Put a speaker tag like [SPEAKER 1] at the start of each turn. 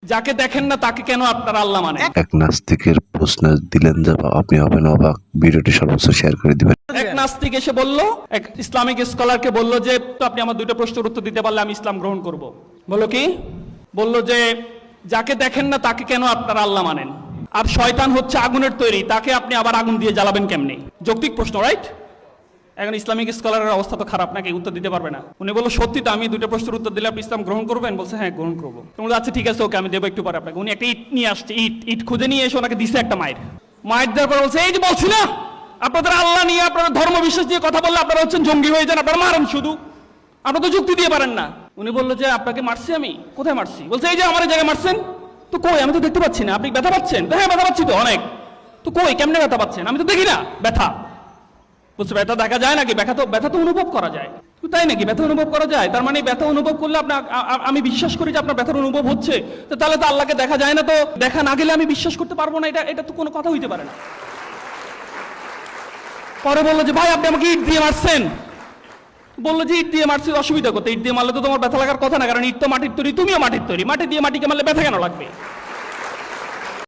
[SPEAKER 1] যাকে দেখেন না তাকে কেন আপনারা আল্লাহ মানেন?
[SPEAKER 2] এক নাস্তিকের প্রশ্ন দিলেন জবাব, আপনি হবেন অবাক। ভিডিওটি সর্বোচ্চ শেয়ার করে দিবেন।
[SPEAKER 1] এক নাস্তিক এসে বলল, এক ইসলামিক স্কলারকে বলল যে তো আপনি আমার দুইটা প্রশ্নের উত্তর দিতে পারলে আমি ইসলাম গ্রহণ করব। বলল কি? বলল যে যাকে দেখেন না তাকে কেন আপনারা আল্লাহ মানেন? আর শয়তান হচ্ছে আগুনের তৈরি, তাকে আপনি আবার আগুন দিয়ে জ্বালাবেন কেমনে? যৌক্তিক প্রশ্ন, রাইট? এখন ইসলামিক স্কলারের অবস্থা তো খারাপ, নাকি উত্তর দিতে পারবে না। উনি বলল সত্যি তো, আমি দুটো প্রশ্নের উত্তর দিলে আপনি ইসলাম গ্রহণ করবেন? বলছে হ্যাঁ গ্রহণ করবো। বলছে আচ্ছা ঠিক আছে, ওকে আমি দেবো একটু পরে আপনাকে। উনি একটা ইট নিয়ে আসছে, ইট খুঁজে নিয়ে এসে ওনাকে দিছে একটা মায়ের দেওয়ার পর বলছে এই যে বলছি না আপনাদের আল্লাহ নিয়ে আপনারা ধর্ম বিশ্বাস নিয়ে কথা বললে আপনারা হচ্ছেন জঙ্গি হয়ে যান, আপনারা মারেন শুধু, আপনারা তো যুক্তি দিয়ে পারেন না। উনি বললো যে আপনাকে মারছি আমি? কোথায় মারছি? বলছে এই যে আমার জায়গায় মারছেন। তো কই? আমি তো দেখতে পাচ্ছি না। আপনি ব্যথা পাচ্ছেন? হ্যাঁ ব্যথা পাচ্ছি তো অনেক। তো কই কেমনে ব্যথা পাচ্ছেন? আমি তো দেখি না ব্যথা। বলছে ব্যথা দেখা যায় নাকি? ব্যথা তো অনুভব করা যায়। তাই নাকি? ব্যথা অনুভব করা যায়? তার মানে ব্যথা অনুভব করলে আমি বিশ্বাস করি যে আপনার ব্যথার অনুভব হচ্ছে, তো তাহলে তো আল্লাহকে দেখা যায় না, তো দেখা না গেলে আমি বিশ্বাস করতে পারবো না। এটা তো কোনো কথা হইতে পারে না। পরে বললো যে ভাই আপনি আমাকে ইট দিয়ে মারছেন। বললো যে ইট দিয়ে মারছি, অসুবিধা করতে? ইট দিয়ে মারলে তো তোমার ব্যথা লাগার কথা না, কারণ ইট তো মাটির তৈরি, তুমিও মাটির তৈরি। মাটি দিয়ে মাটিকে মারলে ব্যথা কেন লাগবে?